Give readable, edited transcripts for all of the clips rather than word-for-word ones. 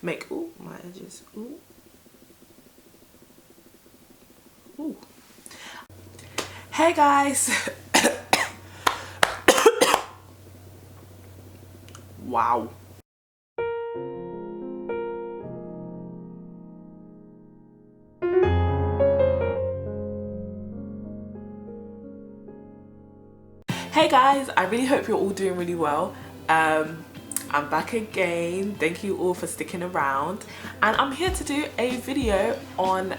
make, ooh, my edges, ooh. Ooh. Hey guys. Wow. Hey guys, I really hope you're all doing really well. I'm back again. Thank you all for sticking around, and I'm here to do a video on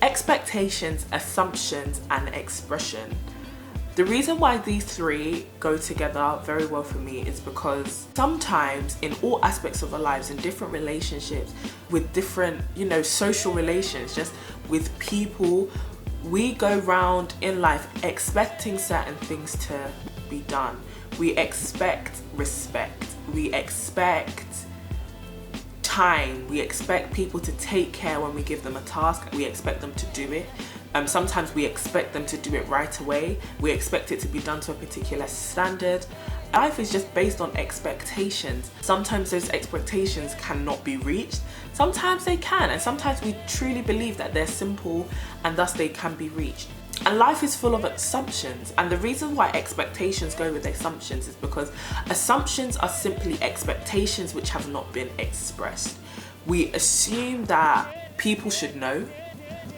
expectations, assumptions and expression. The reason why these three go together very well for me is because sometimes in all aspects of our lives, in different relationships, with different, social relations, just with people, we go round in life expecting certain things to be done. We expect respect, we expect time, we expect people to take care when we give them a task, we expect them to do it. Sometimes we expect them to do it right away, we expect it to be done to a particular standard. Life is just based on expectations. Sometimes those expectations cannot be reached, sometimes they can, and sometimes we truly believe that they're simple and thus they can be reached. And life is full of assumptions, and the reason why expectations go with assumptions is because assumptions are simply expectations which have not been expressed. We assume that people should know.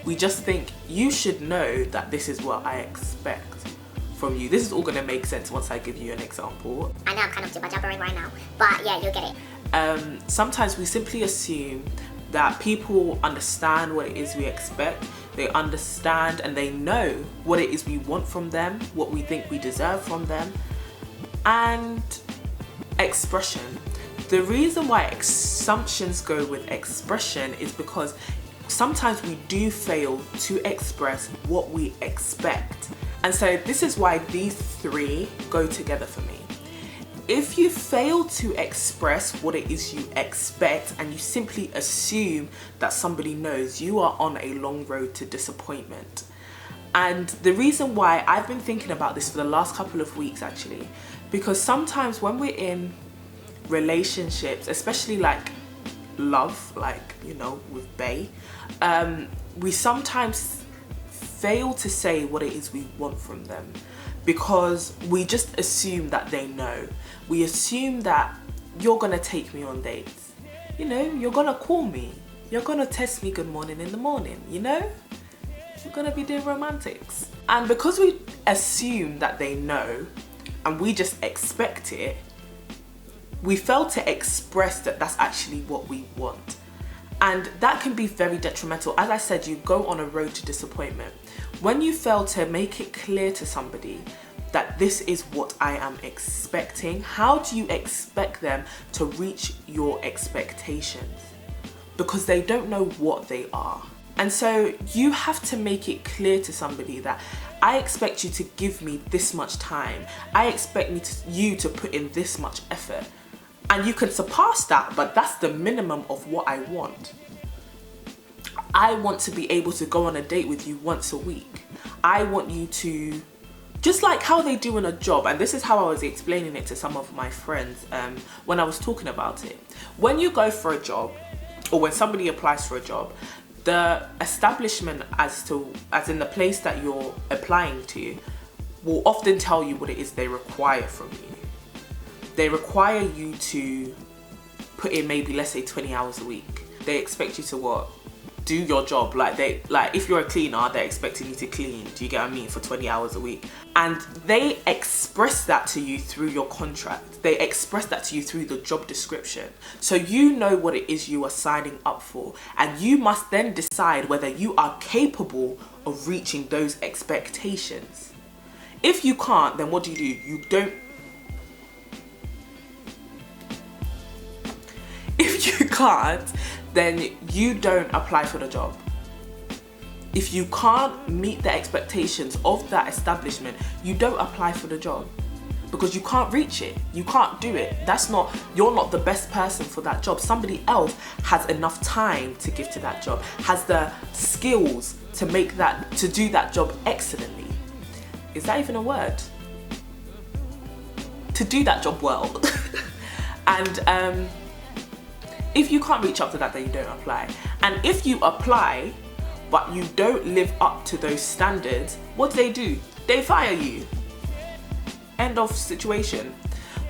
We just think you should know that this is what I expect from you. This is all going to make sense once I give you an example. I know I'm kind of jibber-jabbering right now, but yeah, you'll get it. Sometimes we simply assume that people understand what it is we expect. They understand and they know what it is we want from them, what we think we deserve from them. And expression. The reason why assumptions go with expression is because sometimes we do fail to express what we expect. And so this is why these three go together for me. If you fail to express what it is you expect and you simply assume that somebody knows, you are on a long road to disappointment. And the reason why I've been thinking about this for the last couple of weeks actually, because sometimes when we're in relationships, especially like love, like, with Bae, we sometimes fail to say what it is we want from them because we just assume that they know. We assume that you're gonna take me on dates, you're gonna call me, you're gonna text me good morning in the morning, you're gonna be doing romantics. And because we assume that they know and we just expect it, we fail to express that that's actually what we want. And that can be very detrimental. As I said, you go on a road to disappointment. When you fail to make it clear to somebody that this is what I am expecting, how do you expect them to reach your expectations? Because they don't know what they are. And so you have to make it clear to somebody that I expect you to give me this much time. I expect you to put in this much effort. And you can surpass that, but that's the minimum of what I want. I want to be able to go on a date with you once a week. I want you to, just like how they do in a job, and this is how I was explaining it to some of my friends when I was talking about it. When you go for a job, or when somebody applies for a job, the establishment as in the place that you're applying to will often tell you what it is they require from you. They require you to put in maybe, let's say, 20 hours a week. They expect you to what? Do your job. Like if you're a cleaner, they're expecting you to clean, do you get what I mean, for 20 hours a week. And they express that to you through your contract. They express that to you through the job description. So you know what it is you are signing up for. And you must then decide whether you are capable of reaching those expectations. If you can't, then what do? You don't. If you can't, then you don't apply for the job. If you can't meet the expectations of that establishment, you don't apply for the job because you can't reach it. You can't do it. You're not the best person for that job. Somebody else has enough time to give to that job, has the skills to do that job excellently. Is that even a word? To do that job well. And If you can't reach up to that, then you don't apply. And if you apply, but you don't live up to those standards, what do? They fire you. End of situation.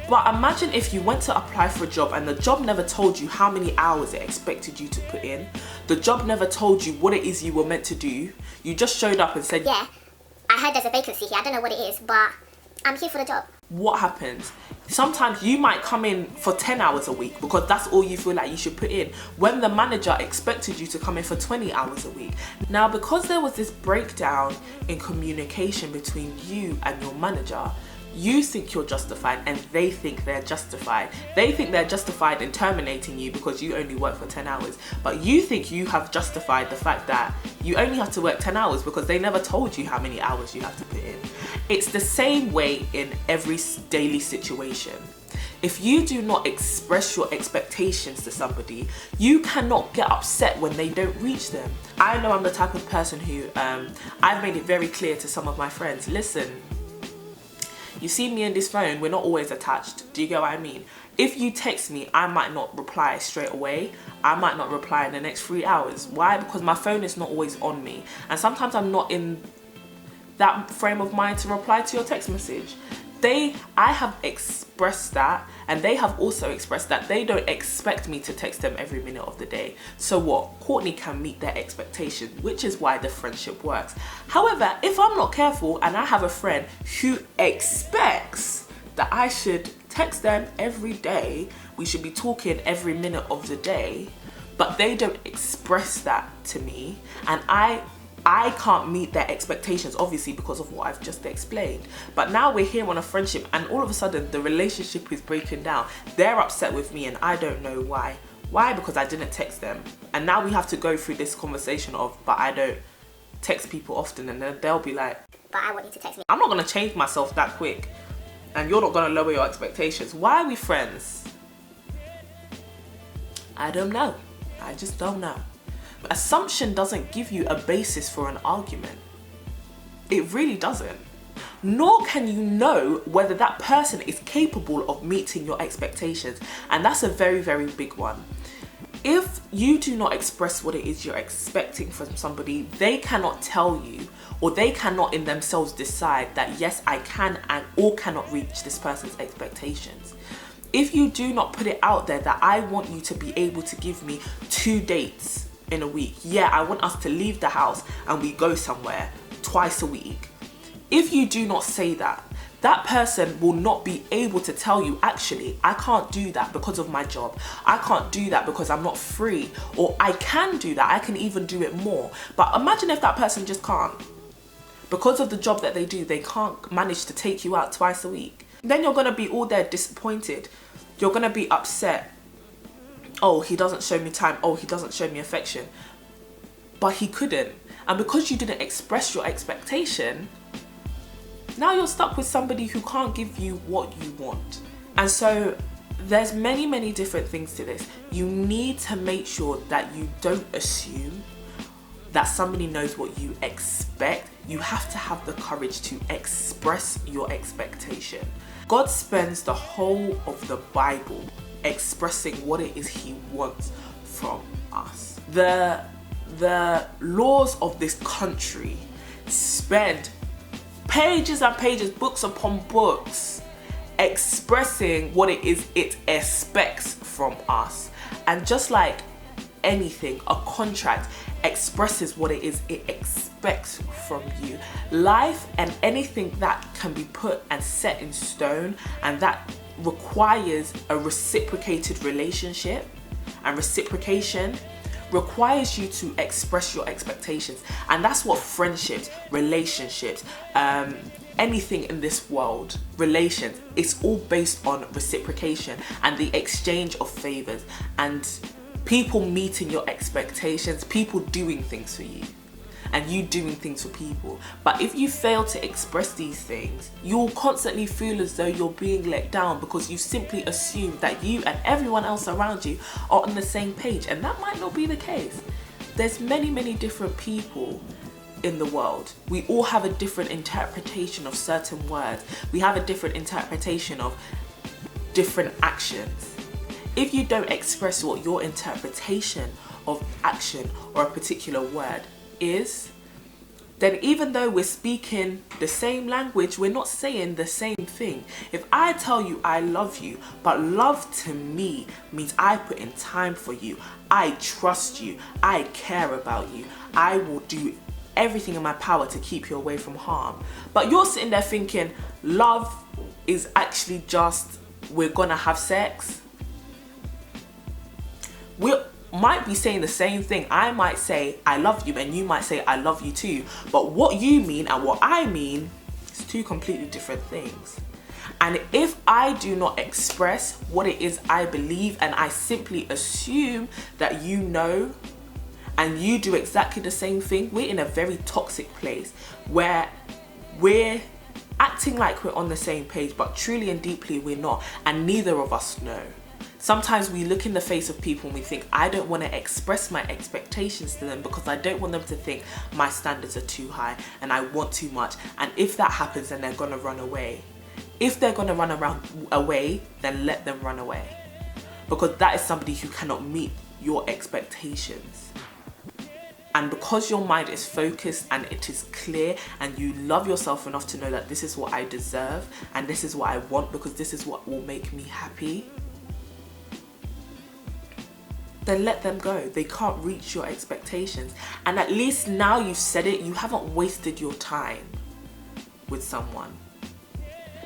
But imagine if you went to apply for a job and the job never told you how many hours it expected you to put in. The job never told you what it is you were meant to do. You just showed up and said, yeah, I heard there's a vacancy here. I don't know what it is, but I'm here for the job. What happens? Sometimes you might come in for 10 hours a week because that's all you feel like you should put in, when the manager expected you to come in for 20 hours a week. Now, because there was this breakdown in communication between you and your manager, you think you're justified and they think they're justified. They think they're justified in terminating you because you only work for 10 hours. But you think you have justified the fact that you only have to work 10 hours because they never told you how many hours you have to put in. It's the same way in every daily situation. If you do not express your expectations to somebody, you cannot get upset when they don't reach them. I know I'm the type of person who, I've made it very clear to some of my friends, listen, you see me in this phone, we're not always attached. Do you get what I mean? If you text me, I might not reply straight away. I might not reply in the next 3 hours. Why? Because my phone is not always on me. And sometimes I'm not in that frame of mind to reply to your text message. I have expressed that, and they have also expressed that they don't expect me to text them every minute of the day. So what? Courtney can meet their expectations, which is why the friendship works. However, if I'm not careful and I have a friend who expects that I should text them every day, we should be talking every minute of the day, but they don't express that to me, and I can't meet their expectations, obviously, because of what I've just explained. But now we're here on a friendship and all of a sudden the relationship is breaking down. They're upset with me and I don't know why. Why? Because I didn't text them. And now we have to go through this conversation of, but I don't text people often, and then they'll be like, but I want you to text me. I'm not going to change myself that quick and you're not going to lower your expectations. Why are we friends? I don't know. I just don't know. Assumption doesn't give you a basis for an argument. It really doesn't. Nor can you know whether that person is capable of meeting your expectations. And that's a very, very big one. If you do not express what it is you're expecting from somebody, they cannot tell you, or they cannot in themselves decide that yes, I can and or cannot reach this person's expectations. If you do not put it out there that I want you to be able to give me 2 dates in a week. Yeah, I want us to leave the house and we go somewhere twice a week. If you do not say that, that person will not be able to tell you, actually, I can't do that because of my job. I can't do that because I'm not free. Or I can do that. I can even do it more. But imagine if that person just can't. Because of the job that they do, they can't manage to take you out twice a week. Then you're going to be all there disappointed. You're going to be upset. Oh, he doesn't show me time. Oh, he doesn't show me affection. But he couldn't. And because you didn't express your expectation, now you're stuck with somebody who can't give you what you want. And so there's many, many different things to this. You need to make sure that you don't assume that somebody knows what you expect. You have to have the courage to express your expectation. God spends the whole of the Bible expressing what it is he wants from us. The laws of this country spend pages and pages, books upon books, expressing what it is it expects from us. And just like anything, a contract expresses what it is it expects from you. Life and anything that can be put and set in stone and that requires a reciprocated relationship, and reciprocation requires you to express your expectations. And that's what friendships, relationships, anything in this world, relations, it's all based on reciprocation and the exchange of favors and people meeting your expectations, people doing things for you and you doing things for people. But if you fail to express these things, you'll constantly feel as though you're being let down because you simply assume that you and everyone else around you are on the same page, and that might not be the case. There's many, many different people in the world. We all have a different interpretation of certain words. We have a different interpretation of different actions. If you don't express what your interpretation of action or a particular word is, then even though we're speaking the same language, we're not saying the same thing. If I tell you I love you, but love to me means I put in time for you, I trust you, I care about you, I will do everything in my power to keep you away from harm. But you're sitting there thinking love is actually just we're gonna have sex. We might be saying the same thing. I might say I love you and you might say I love you too, but what you mean and what I mean is two completely different things. And if I do not express what it is I believe and I simply assume that you know and you do exactly the same thing, we're in a very toxic place where we're acting like we're on the same page, but truly and deeply we're not, and neither of us know. Sometimes we look in the face of people and we think, I don't want to express my expectations to them because I don't want them to think my standards are too high and I want too much. And if that happens, then they're going to run away. If they're going to run away, then let them run away. Because that is somebody who cannot meet your expectations. And because your mind is focused and it is clear and you love yourself enough to know that this is what I deserve and this is what I want because this is what will make me happy, then let them go. They can't reach your expectations. And at least now you've said it, you haven't wasted your time with someone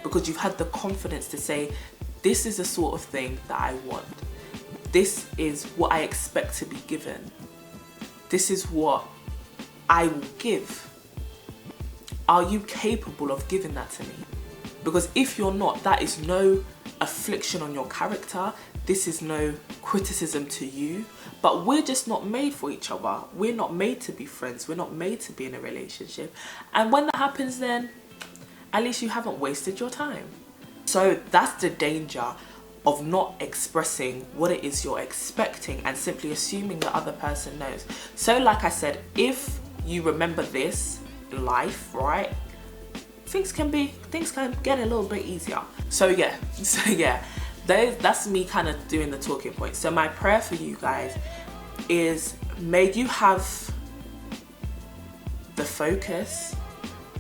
because you've had the confidence to say, this is the sort of thing that I want. This is what I expect to be given. This is what I will give. Are you capable of giving that to me? Because if you're not, that is no affliction on your character. This is no criticism to you, but we're just not made for each other. We're not made to be friends. We're not made to be in a relationship. And when that happens, then at least you haven't wasted your time. So that's the danger of not expressing what it is you're expecting and simply assuming the other person knows. So like I said, if you remember this in life, right, things can get a little bit easier. So yeah, that's me kind of doing the talking points. So my prayer for you guys is, may you have the focus,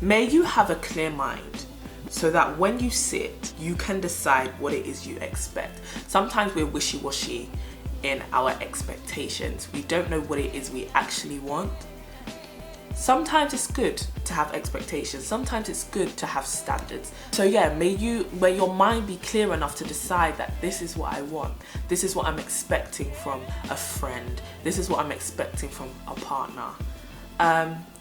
may you have a clear mind so that when you sit, you can decide what it is you expect. Sometimes we're wishy-washy in our expectations. We don't know what it is we actually want. Sometimes it's good to have expectations. Sometimes it's good to have standards. So yeah, may your mind be clear enough to decide that this is what I want. This is what I'm expecting from a friend. This is what I'm expecting from a partner.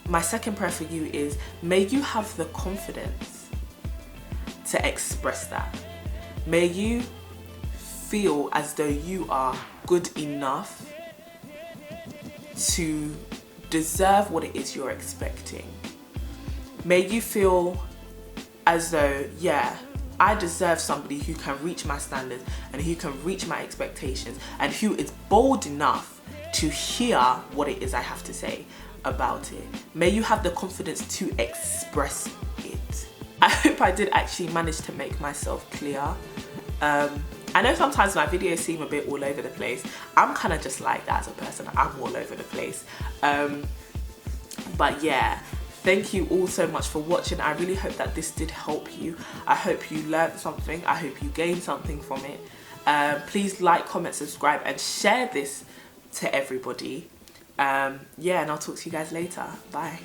My second prayer for you is, may you have the confidence to express that. May you feel as though you are good enough to deserve what it is you're expecting. May you feel as though, yeah, I deserve somebody who can reach my standards and who can reach my expectations and who is bold enough to hear what it is I have to say about it. May you have the confidence to express it. I hope I did actually manage to make myself clear. I know sometimes my videos seem a bit all over the place. I'm kind of just like that as a person. I'm all over the place. But yeah, thank you all so much for watching. I really hope that this did help you. I hope you learned something. I hope you gained something from it. Please like, comment, subscribe, and share this to everybody. Yeah, and I'll talk to you guys later. Bye.